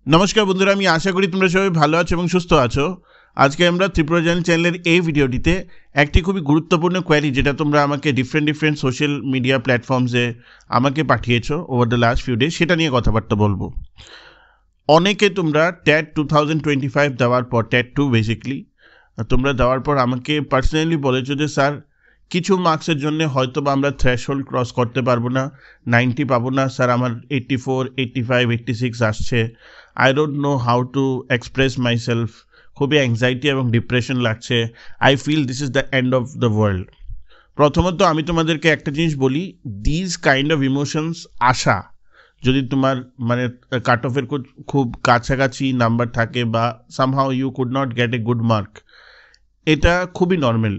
নমস্কার বন্ধুরা, আমি আশা করি তোমরা সবাই ভালো আছো এবং সুস্থ আছো। আজকে আমরা ত্রিপুরা চ্যানেলের এই ভিডিওটিতে একটি খুবই গুরুত্বপূর্ণ কোয়েরি, যেটা তোমরা আমাকে ডিফারেন্ট সোশ্যাল মিডিয়া প্ল্যাটফর্মসে আমাকে পাঠিয়েছো over the last few day, সেটা নিয়ে কথাবার্তা বলবো। অনেকে তোমরা ট্যাট 2025 দেওয়ার পর, ট্যাট 2 বেসিক্যালি তোমরা দেওয়ার পর আমাকে পার্সোনালি বলেছো যে স্যার, কিছু মার্কসের জন্য হয়তো বা আমরা থ্রেশহোল্ড ক্রস করতে পারবো না, 90 পাবো না স্যার, আমার 84, 85, 86 আসছে। I don't know how to express myself, খুবই অ্যাংজাইটি এবং ডিপ্রেশন লাগছে। I feel this is the end of the world. প্রথমত আমি তোমাদেরকে একটা জিনিস বলি, দিস কাইন্ড অফ ইমোশনস আসা যদি তোমার মানে কাট অফের খুব কাছাকাছি নাম্বার থাকে বা somehow you could not get a good mark, এটা খুবই নর্মাল।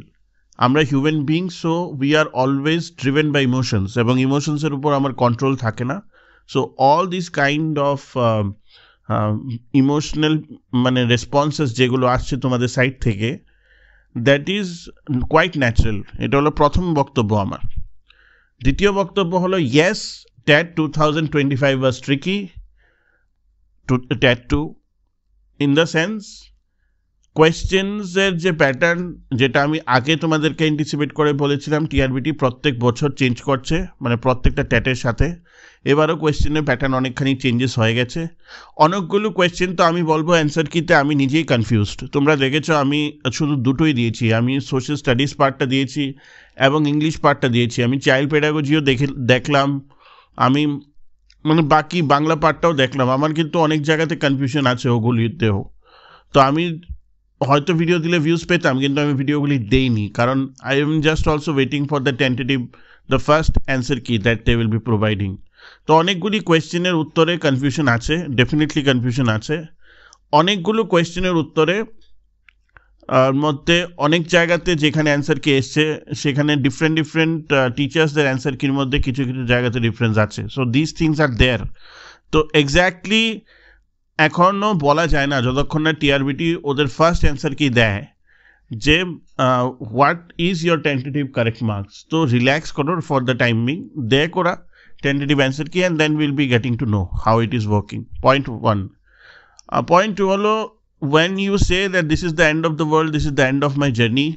আমরা human being, so we are always driven by emotions, এবং ইমোশনসের উপর আমার কন্ট্রোল থাকে না। So all this kind of emotional মানে রেসপন্সেস যেগুলো আসছে তোমাদের সাইড থেকে, দ্যাট ইজ কোয়াইট ন্যাচারাল। এটা হলো প্রথম বক্তব্য আমার। দ্বিতীয় বক্তব্য হলো, yes, TET 2025 was tricky to TET 2 in the sense কোয়েশ্চেন্সের যে প্যাটার্ন, যেটা আমি আগে তোমাদেরকে অ্যান্টিসিপেট করে বলেছিলাম, টিআরবিটি প্রত্যেক বছর চেঞ্জ করছে, মানে প্রত্যেকটা ট্যাটের সাথে। এবারও কোয়েশ্চেনের প্যাটার্ন অনেকখানি চেঞ্জেস হয়ে গেছে। অনেকগুলো কোয়েশ্চেন তো আমি বলবো অ্যান্সার কিতে আমি নিজেই কনফিউজড। তোমরা দেখেছো আমি শুধু দুটোই দিয়েছি, আমি সোশ্যাল স্টাডিজ পার্টটা দিয়েছি এবং ইংলিশ পার্টটা দিয়েছি। আমি চাইল্ড পেডাগজিও দেখলাম, আমি মানে বাকি বাংলা পার্টটাও দেখলাম। আমার কিন্তু অনেক জায়গাতে কনফিউশন আছে ওগুলিতেও। তো আমি হয়তো ভিডিও দিলে ভিউজ পেতাম, কিন্তু আমি ভিডিওগুলি দেইনি, কারণ I am just also waiting for the tentative, the first answer key that they will be providing. তো অনেকগুলি কোয়েশ্চেনের উত্তরে কনফিউশন আছে, ডেফিনেটলি কনফিউশন আছে। অনেকগুলো কোয়েশ্চেনের উত্তরে মধ্যে অনেক জায়গাতে যেখানে অ্যান্সার কি এসছে, সেখানে ডিফারেন্ট টিচার্সদের অ্যান্সার কির মধ্যে কিছু কিছু জায়গাতে ডিফারেন্স আছে। সো দিস থিংস আর দেয়ার। তো এক্স্যাক্টলি এখনও বলা যায় না যতক্ষণ না টিআরবিটি ওদের ফার্স্ট অ্যান্সার কি দেয় যে what is your tentative correct marks. তো রিল্যাক্স করো ফর দ্য টাইমিং, দেখ ওরা টেন্টেটিভ অ্যান্সার কি, and then will be getting to know how it is working. Point 1। Point 2 হলো, when you say that this is the end of the world, this is the end of my journey,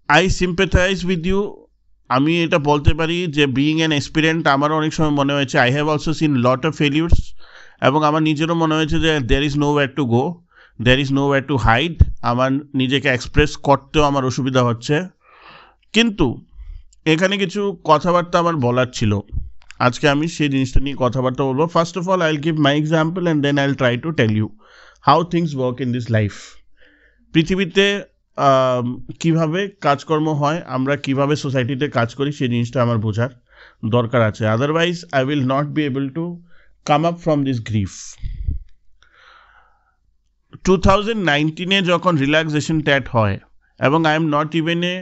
I sympathize with you. আমি এটা বলতে পারি যে being an এক্সপিরিয়েন্ট, আমারও অনেক সময় মনে হয়েছে, I have also seen lot of failures, এবং আমার নিজেরও মনে হয়েছে যে there is no where to go, there is no where to hide. আমার নিজেকে এক্সপ্রেস করতেও আমার অসুবিধা হচ্ছে। কিন্তু এখানে কিছু কথাবার্তা আমার বলার ছিল, আজকে আমি সেই জিনিসটা নিয়ে কথাবার্তা বলবো। First of all I will give my example and then I will try to tell you how things work in this life. পৃথিবীতে কিভাবে কাজকর্ম হয়, আমরা কিভাবে সোসাইটিতে কাজ করি, সেই জিনিসটা আমার বোঝার দরকার আছে। Otherwise I will not be able to come up from this grief. 2019-এ যখন রিল্যাক্সেশন ট্যাট হয়, এবং I am not even a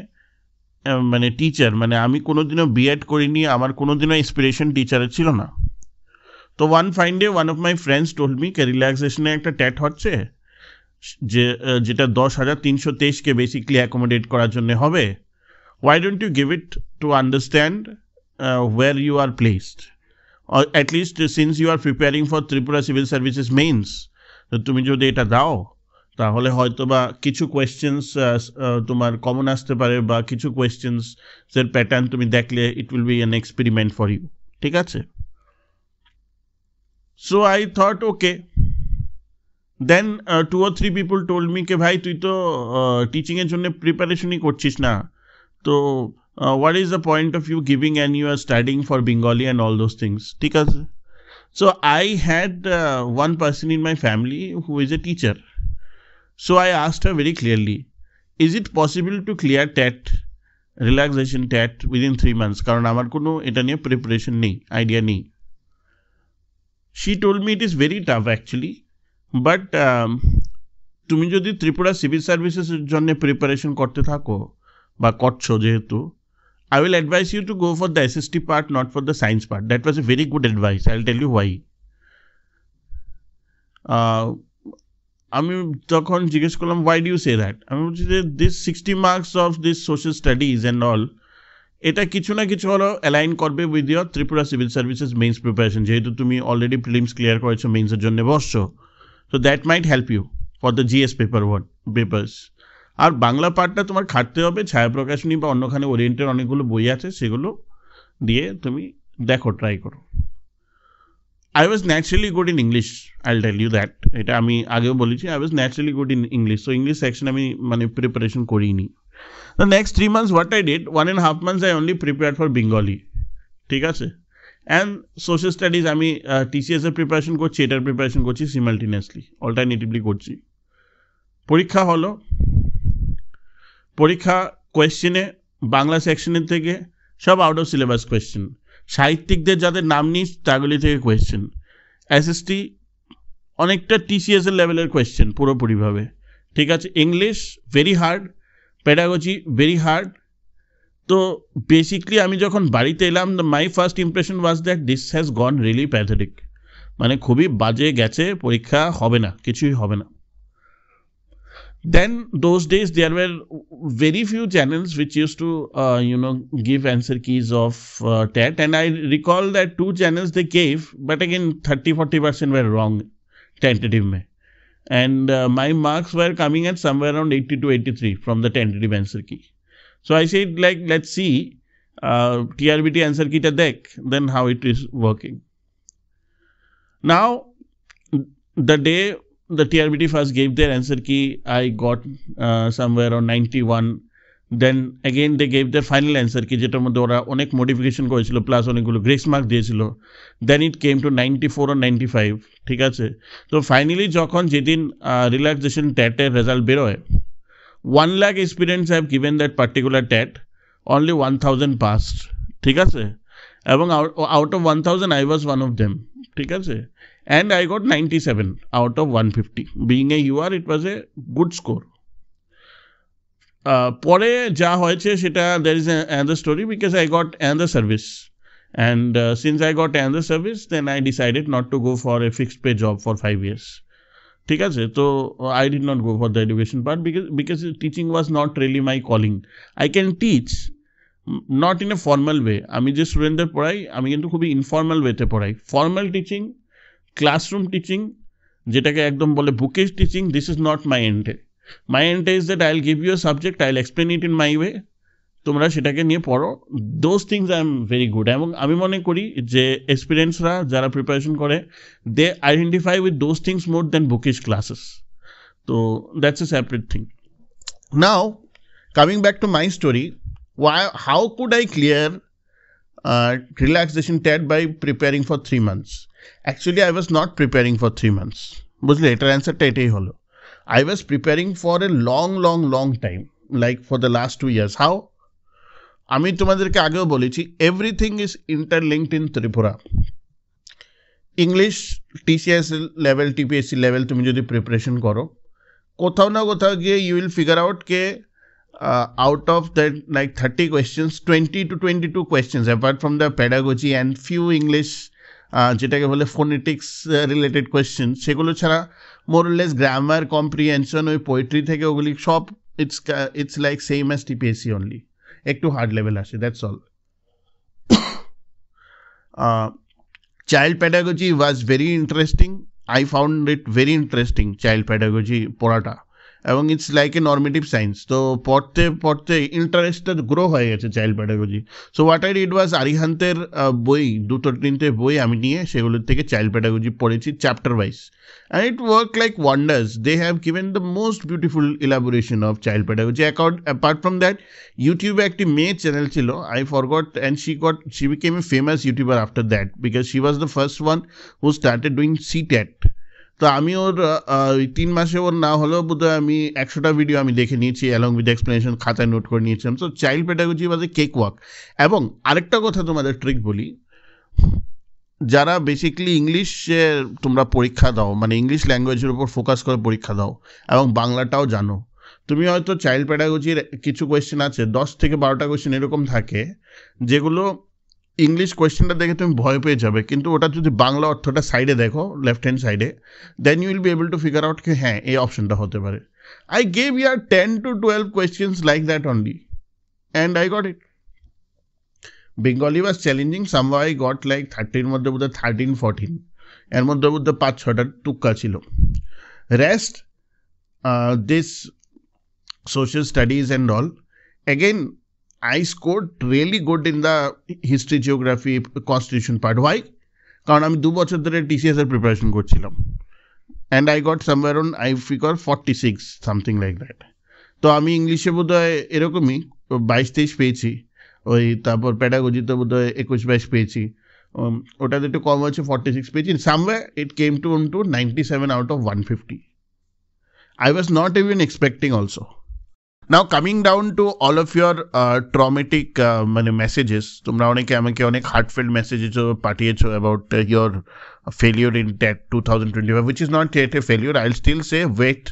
মানে টিচার, মানে আমি কোনোদিনও বিএড করিনি, আমার কোনোদিনও ইন্সপিরেশন টিচারের ছিল না। তো one fine day one of my friends told me কে রিল্যাক্সেশনে একটা ট্যাট হচ্ছে, যেটা 10,323কে বেসিকলি অ্যাকোমোডেট করার জন্য হবে। Why don't you give it to understand where you are placed, or at least since you are preparing for Tripura Civil Services Mains, তুমি যদি এটা দাও তাহলে হয়তো বা কিছু কোয়েশ্চেন্স তোমার কমন আসতে পারে, বা কিছু কোয়েশ্চেন্সের প্যাটার্ন তুমি দেখলে it will be an experiment for you. ঠিক আছে? So I thought okay. Then 2 or 3 people told me কে ভাই তুই তো টিচিংয়ের জন্য প্রিপারেশনই করছিস না, তো what is the point of you giving and you are studying for Bengali and all those things? ঠিক আছে? So I had one person in my family who is a teacher. So I asked her very clearly, is it possible to clear TET, relaxation TET within 3 months? কারণ আমার কোনো এটা নিয়ে preparation নেই, idea নেই। She told me it is very tough actually, but তুমি যদি Tripura civil সার্ভিসেসের জন্য প্রিপারেশন করতে থাকো বা করছো যেহেতু, I will advise you to go for the SST part, not for the science part. That was a very good advice. I'll tell you why. আমি তখন জিজ্ঞেস করলাম, why do you say that? আমি বলছি যে this 60 marks of this social studies and all, এটা কিছু না কিছু হলো অ্যালাইন করবে with year Tripura civil services means preparation, যেহেতু তুমি অলরেডি প্রিলিমস ক্লিয়ার করেছো, মেইনসের জন্য বসছো, তো that might help you for the GS papers. আর বাংলা পার্টটা তোমার খাটতে হবে, ছায়া প্রকাশনী বা অন্যখানে ওরিয়েন্টের অনেকগুলো বই আছে, সেগুলো দিয়ে তুমি দেখো, ট্রাই করো। I was naturally good in English, I'll tell you that. এটা আমি আগেও বলেছি, I was naturally good in English. So English section আমি মানে প্রিপারেশন করিনি। The next 3 months what I did, 1.5 months I only prepared for Bengali, ঠিক আছে, and social studies আমি TCS এর প্রিপারেশন করছি, এটার প্রিপারেশন করছি সিমালটেনিয়াসলি, অল্টারনেটিভলি করছি। পরীক্ষা হলো, পরীক্ষা কোয়েশ্চেনে বাংলা সেকশনের থেকে সব আউট অফ সিলেবাস কোয়েশ্চেন, সাহিত্যিকদের যাদের নাম নিস তাগুলি থেকে কোয়েশ্চেন, এসএসটি অনেকটা TCS এর লেভেলের কোয়েশ্চেন পুরোপুরিভাবে, ঠিক আছে। English very hard, pedagogy very hard. তো বেসিকলি আমি যখন বাড়িতে এলাম, my first impression was that this has gone really pathetic, মানে খুবই বাজে গেছে, পরীক্ষা হবে না, কিছুই হবে না। Then those days there were very few channels which used to give answer keys of TET, and I recall that 2 channels they gave, but again 30-40% were wrong tentative mein, and my marks were coming at somewhere around 80 to 83 from the tentative answer key. So I said, like, let's see TRBT answer key ta dekh, then how it is working. Now the day the TRBT first gave their answer key, I got somewhere around 91. Then again they gave their final answer key, যেটার মধ্যে ওরা অনেক modification করেছিল, plus অনেকগুলো grace mark দিয়েছিল। দেন ইট came to 94 or 95, ঠিক আছে। তো ফাইনালি যখন যেদিন রিল্যাক্সেশন ট্যাটের রেজাল্ট বেরোয়, 1 lakh aspirants have given that particular TET, only 1000 passed, ঠিক আছে, এবং out of 1000 I was one of them, ঠিক আছে, and I got 97 out of 150. Being a UR, it was a good score. পরে যা হয়েছে সেটা there is another story, because I got another service, and since I got another service, then I decided not to go for a fixed pay job for 5 years, ঠিক আছে। তো I did not go for the education part, because teaching was not really my calling. I can teach, not in a formal way. আমি যে স্টুডেন্টদের পড়াই, আমি কিন্তু খুবই ইনফর্মাল ওয়েতে পড়াই। ফর্মাল টিচিং, ক্লাসরুম টিচিং, যেটাকে একদম বলে bookish teaching, this is not my intent. My intent is that I will give you a subject, I will explain it in my way, তোমরা সেটাকে নিয়ে পড়ো। Those things I am very good. এবং আমি মনে করি যে এক্সপিরিয়েন্সরা যারা প্রিপারেশন করে, they identify with those things more than bookish classes. তো that's a separate thing. Now coming back to my story, how could I clear relaxation TET by preparing for 3 months? Actually, I was not preparing for 3 months. বুঝলে, এটার অ্যান্সারটা এটাই হলো। I was preparing for a long time, like for the last 2 years. How? আমি তোমাদেরকে আগেও বলেছি, everything is interlinked in Tripura. English TCS level, TPSC level তুমি যদি প্রিপারেশন করো, কোথাও না কোথাও গিয়ে ইউ উইল ফিগার আউট কে out of that like 30 questions, 20 to 22 questions, apart from the pedagogy and few English যেটাকে বলে ফোনেটিক্স রিলেটেড কোয়েশ্চেন, সেগুলো ছাড়া মোর লেস গ্রামার, কম্প্রিহেনশন, ওই পোয়েট্রি থেকে ওগুলি সব it's like same as TPSC, only একটু হার্ড লেভেল আসে, that's all. Child pedagogy was very interesting, I found it very interesting child pedagogy পড়াটা, এবং it's like a normative science. তো পড়তে পড়তে ইন্টারেস্টটা গ্রো হয়ে গেছে child pedagogy. So what I did was, আরিহান্তের বই 2-3টে বই আমি নিয়ে সেগুলোর থেকে চাইল্ড প্যাডাগজি পড়েছি chapter wise, and it work like wonders. They have given the most beautiful elaboration of child pedagogy. Apart from that, ইউটিউবে একটি মেয়ে চ্যানেল ছিল, I forgot, and she became a famous YouTuber after that, because she was the first one who started doing CTET। তো আমি ওর 3 মাসে ওর না হলেও বোধহয় আমি 100টা ভিডিও আমি দেখে নিয়েছি, অ্যালং উইথ এক্সপ্লেনেশন খাতায় নোট করে নিয়েছিলাম। So child pedagogy was a cake walk. এবং আরেকটা কথা তোমাদের ট্রিক বলি, যারা বেসিক্যালি ইংলিশে তোমরা পরীক্ষা দাও, মানে ইংলিশ ল্যাঙ্গুয়েজের উপর ফোকাস করে পরীক্ষা দাও এবং বাংলাটাও জানো, তুমি হয়তো চাইল্ড পেডাগজির কিছু কোয়েশ্চেন আছে, 10 থেকে 12টা কোয়েশ্চেন এরকম থাকে যেগুলো ইংলিশ কোয়েশ্চেনটা দেখে তুমি ভয় পেয়ে যাবে, কিন্তু ওটা যদি বাংলা অর্থটা সাইডে দেখো, লেফট হ্যান্ড সাইডে, then you will be able to figure out কি হ্যাঁ এই অপশনটা হতে পারে। I gave year 10 to 12 questions like that only, and I got it. Bengali was challenging, somehow I got like 30 মধ্যে বোধহয় 13-14, এর মধ্যে বোধহয় 5-6টা টুক্কা ছিল। Rest this social studies and all, again I scored really good in the history, geography, constitution part. Why? কারণ আমি 2 বছর ধরে TCS এর প্রিপারেশন করছিলাম, and I got somewhere on, I figure 46, something like that. তো আমি ইংলিশে বোধহয় এরকমই 22-23 পেয়েছি, ওই তারপর প্যাডাগজিতে বোধহয় 21-22 পেয়েছি, ওটাতে একটু কম হয়েছে 46 পেয়েছি, somewhere it came to 97 out of 150. I was not even expecting also. Now coming down to all of your traumatic messages, তোমরা অনেকে আমাকে অনেক heartfelt messages পাঠিয়েছো about your failure in TET 2025, which is not yet a failure. I'll still say wait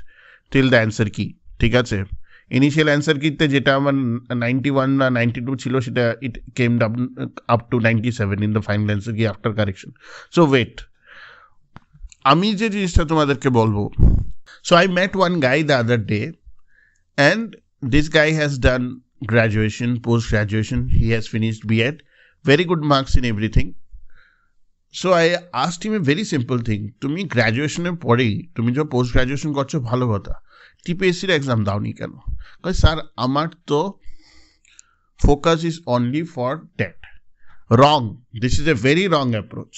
till the answer key. ঠিক আছে, initial answer কিতে যেটা আমার 91 না 92 ছিল, সেটা it came up to 97 in the final answer key after correction. So wait, আমি যে জিনিসটা তোমাদেরকে বলবো, so I met one guy the other day, and this guy has done graduation, post-graduation, he has finished B.Ed, very good marks in everything. So I asked him a very simple thing, তুমি গ্র্যাজুয়েশনের পরেই তুমি যে post graduation করছো ভালো কথা, টিপিএসসির exam দাওনি কেন? Sir আমার তো focus is only for TET. Wrong, this is a very wrong approach.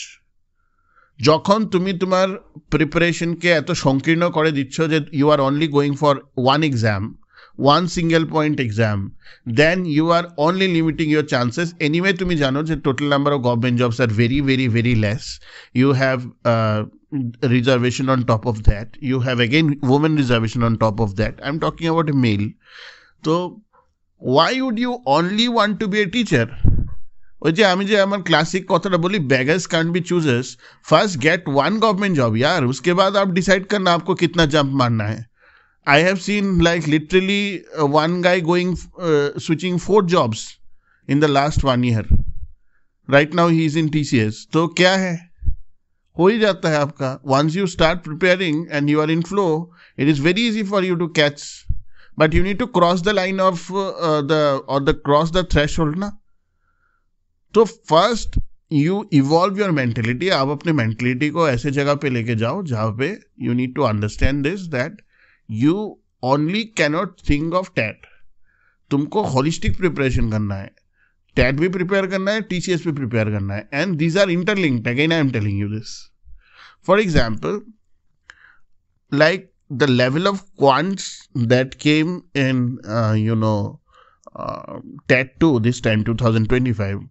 যখন তুমি তোমার প্রিপারেশনকে এত সংকীর্ণ করে দিচ্ছ যে you are only going for one exam, one single point exam, then you are only limiting your chances. Anyway, তুমি জানো যে total number of government jobs are very, very, very less. You have reservation on top of that. You have again women reservation on top of that. I'm talking about a male. So why would you only want to be a teacher? ওই যে আমি যে আমার classic কথাটা বলি, beggars can't be choosers. First get one government job यार, उसके बाद आप decide करना आपको कितना jump मारना है. I have seen like literally one guy switching 4 jobs in the last 1 year. Right now he is in TCS. तो क्या है, हो ही जाता है आपका. Once you start preparing and you are in flow, it is very easy for you to catch. But you need to cross the line of cross the threshold ना. तो first you evolve your mentality. आप अपने mentality को ऐसे जगह पे लेके जाओ जहाँ पे you need to understand this, that you only cannot think of TET. तुमको holistic preparation करना है, TET भी prepare करना है, TCS भी prepare करना है, and these are interlinked. Again, I am telling you this. For example, like the level of quants that came in, TET 2 this time 2025,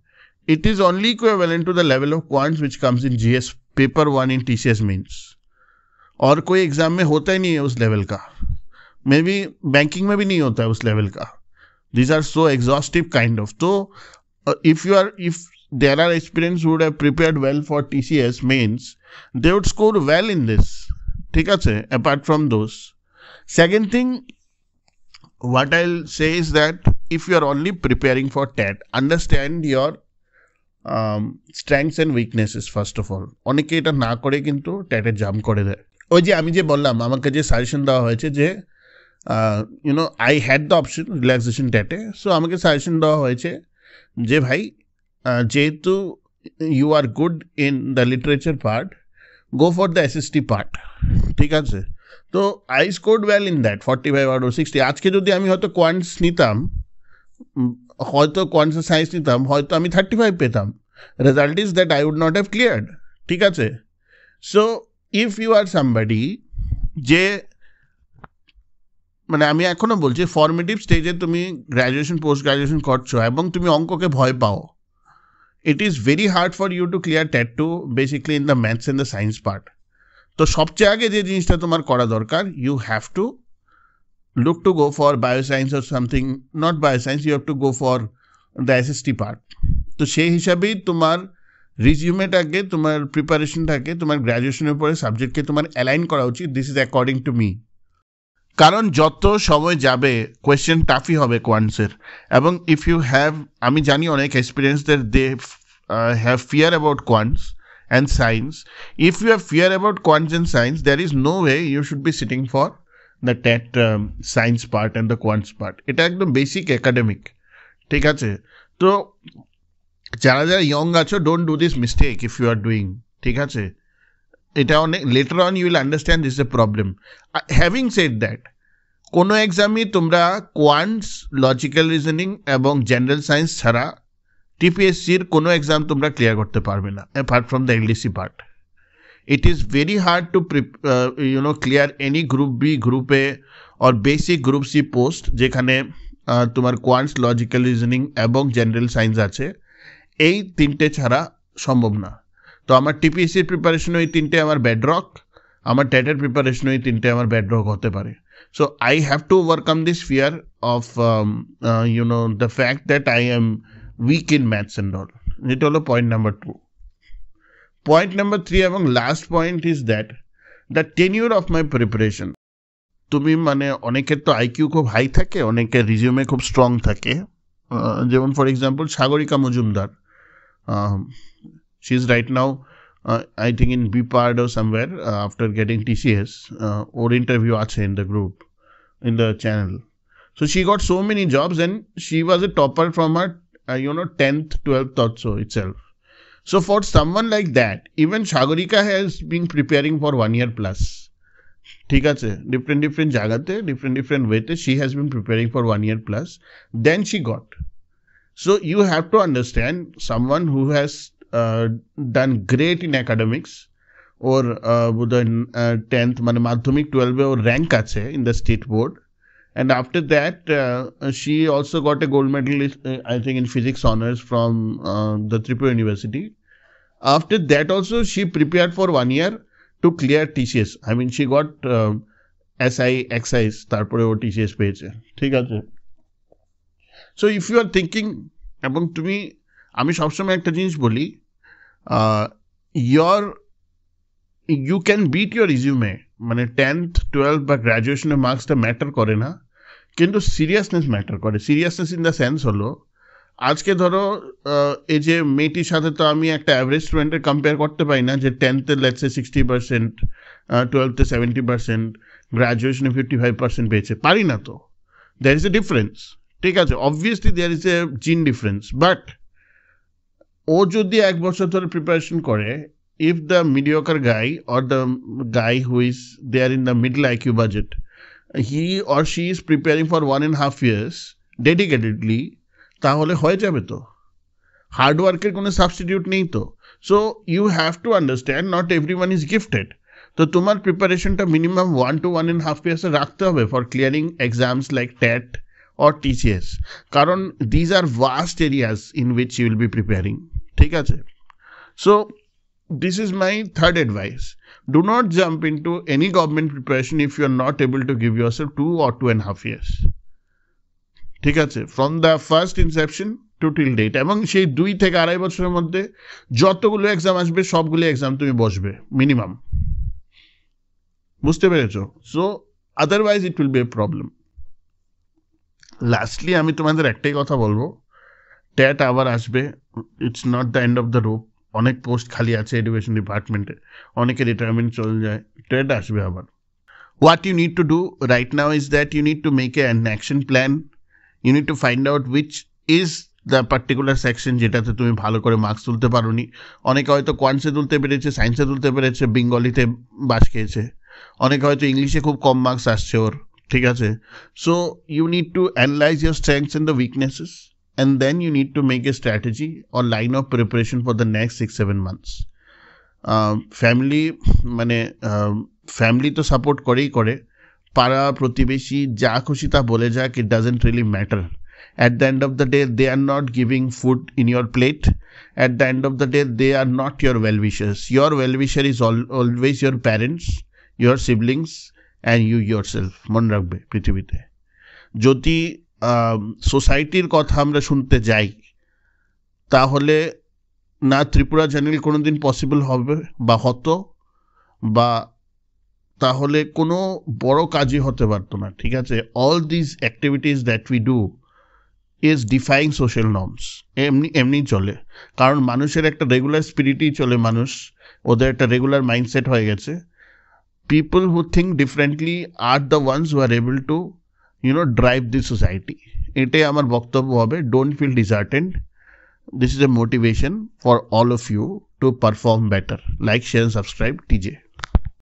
it is only equivalent to the level of quants which comes in GS paper 1 in TCS mains. और कोई exam में होता ही नहीं है उस level का, may be banking में भी नहीं होता है उस लेवल का. These are so exhaustive kind of. तो if there are aspirants who would have prepared well for TCS mains, they would score well in this. ठीक है, apart from those. Second thing, what I'll say is that if you are only preparing for TET, understand your strengths and weaknesses first of all. অনেকে এটা না করে কিন্তু টেটে jump করে দেয়. ওই যে আমি যে বললাম, আমাকে যে সাজেশন দেওয়া হয়েছে যে I had the option relaxation টেটে, সো আমাকে সাজেশন দেওয়া হয়েছে যে ভাই যেহেতু you are good in the literature part, go for the SST part. ঠিক আছে, তো I scored well in that 45 out of 60. আজকে যদি আমি হয়তো কোয়ান্টস নিতাম, হয়তো কোয়ান্টস সায়েন্স নিতাম, হয়তো আমি 35 পেতাম. Result is that I would not have cleared. ঠিক আছে, so if you are somebody যে মানে আমি এখনো বলছি ফর্মেটিভ স্টেজে তুমি গ্র্যাজুয়েশন পোস্ট গ্র্যাজুয়েশন করছো এবং তুমি অঙ্ককে ভয় পাও, it is very hard for you to clear TET to basically in the maths and the science part. তো সবচেয়ে আগে যে জিনিসটা তোমার করা দরকার, you have to look to go for bioscience or something, not bioscience, you have to go for the SST part. তো সেই হিসাবেই তোমার রিজিউমেটাকে, তোমার প্রিপারেশনটাকে, তোমার গ্র্যাজুয়েশনের পরে সাবজেক্টকে তোমার অ্যালাইন করা উচিত. This is according to me. কারণ যত সময় যাবে কোয়েশ্চেন টাফই হবে কোয়ান্টসের. এবং ইফ ইউ হ্যাভ, আমি জানি অনেক এক্সপিরিয়েন্সদের they have fear about quants and science. If you have fear about quants and science, there is no way you should be sitting for the TET science part and the quants part. এটা একদম basic academic. ঠিক আছে, তো যারা যারা young আছো, don't do this mistake if you are doing, ঠিক আছে? এটা অনেক later on you will understand this a problem. Having said that, কোনো এক্সামই তোমরা কোয়ান্টস, লজিক্যাল রিজনিং এবং জেনারেল সায়েন্স ছাড়া টিপিএসসির কোনো এক্সাম তোমরা ক্লিয়ার করতে পারবে না, apart from the LDC part. It is very hard to clear any group B, group A or basic group C post যেখানে তোমার কোয়ান্টস, লজিক্যাল রিজনিং এবং জেনারেল সায়েন্স আছে, এই তিনটে ছাড়া সম্ভব না। তো আমার টিপিএসসির প্রিপারেশন ওই তিনটে আমার ব্যাডরক, আমার টেটের প্রিপারেশন ওই তিনটে আমার ব্যাডরক হতে পারে। So I have to overcome this fear of the fact that I am weak in maths and all. এটা হলো পয়েন্ট নাম্বার 2। Point number 3 এবং last point is that the tenure of my preparation. তুমি মানে অনেকের তো IQ খুব high থাকে, অনেকের রিজিউমে খুব স্ট্রং থাকে। যেমন for example Sagarika Majumdar, she is right now I think in B part or somewhere after getting TCS. ওর ইন্টারভিউ আছে in the group, in the channel. So she got so many jobs and she was a topper from her 10th, 12th also itself. So for someone like that, even Sagarika has been preparing for 1 year plus. ঠিক আছে, different জায়গাতে, different wayতে she has been preparing for 1 year plus. Then she got. So you have to understand, someone who has done great in academics or with the 10th মানে মাধ্যমিক 12 ওর rank আছে in the state board. And after that, she also got a gold medal, I think, in physics honors from the Tripura University. After that also, she prepared for 1 year to clear TCS. I mean, she got SI, Excise, তারপরে ও TCS পেয়েছে, ঠিক আছে? So if you are thinking, এবং তুমি, আমি সবসময় একটা জিনিস বলি, you can beat your resume, মানে 10th, 12th বা গ্র্যাজুয়েশনের মার্কসটা ম্যাটার করে না, কিন্তু সিরিয়াসনেস ম্যাটার করে। সিরিয়াসনেস ইন দ্য সেন্স হলো, আজকে ধরো এই যে মেয়েটির সাথে তো আমি একটা অ্যাভারেজ স্টুডেন্টের কম্পেয়ার করতে পারি না, যে 10th লেটস সে 60%, 12th 70%, গ্র্যাজুয়েশনে 55% পেয়েছে, পারি না। তো দ্যার ইজ এ ডিফারেন্স, ঠিক আছে? অবভিয়াসলি দেয়ার ইজ এ জিন ডিফারেন্স, বাট ও যদি 1 বছর ধরে প্রিপারেশন করে, if the mediocre guy or the guy who is there in the middle IQ budget, he or she is preparing for 1.5 years dedicatedly, তাহলে হয়ে যাবে। তো হার্ডওয়ার্কের কোনো সাবস্টিটিউট নেই। তো so you have to understand, not everyone is gifted. তো তোমার প্রিপারেশনটা মিনিমাম 1 to 1.5 years রাখতে হবে for clearing exams like TET or TCS, কারণ these are vast areas in which you will be preparing, ঠিক আছে? So this is my third advice. Do not jump into any government preparation if you are not able to give yourself 2 or 2.5 years. ঠিক আছে? From the first inception to till date. এবং সেই 2 থেকে 2.5 বছরের মধ্যে যতগুলো এক্সাম আসবে সবগুলো এক্সাম তুমি বসবে মিনিমাম। বুঝতে পেরেছো? So otherwise it will be a problem. Lastly, আমি তোমাদের একটাই কথা বলবো, ট্যাট আবার আসবে। It's not the end of the rope. অনেক পোস্ট খালি আছে এডুকেশন ডিপার্টমেন্টে, অনেকে রিটায়ারমেন্ট চলে যায়, ট্রেড আসবে আবার। What you need to do right now is that you need to make an action plan. You need to find out which is the particular section যেটাতে তুমি ভালো করে মার্কস তুলতে পারো নি। অনেকে হয়তো কোয়ান্টসে তুলতে পেরেছে, সায়েন্সে তুলতে পেরেছে, বেঙ্গলিতে বাস খেয়েছে, অনেকে হয়তো ইংলিশে খুব কম মার্কস আসছে ওর, ঠিক আছে? So you need to analyse your strengths and the weaknesses, and then you need to make a strategy or line of preparation for the next 6-7 months. Family তো সাপোর্ট করেই করে, পাড়া প্রতিবেশী যা খুশি তা বলে যাক, it doesn't really matter. At the end of the day, they are not giving food in your plate. At the end of the day, they are not your well-wishers. Your well-wisher is always your parents, your siblings, and you yourself. মনে রাখবে, পৃথিবীতে যদি সোসাইটির কথা আমরা শুনতে যাই, তাহলে না ত্রিপুরা চ্যানেল কোনোদিন পসিবল হবে বা হতো, বা তাহলে কোনো বড় কাজই হতে পারতো না, ঠিক আছে? All this activities that we do is defying social norms. এমনি চলে, কারণ মানুষের একটা রেগুলার স্পিরিটই চলে, মানুষ ওদের একটা রেগুলার মাইন্ডসেট হয়ে গেছে। People who think differently are the ones who are able to drive this society. এটাই আমার বক্তব্য হবে। Don't feel disheartened, this is a motivation for all of you to perform better. Like, share and subscribe TJ.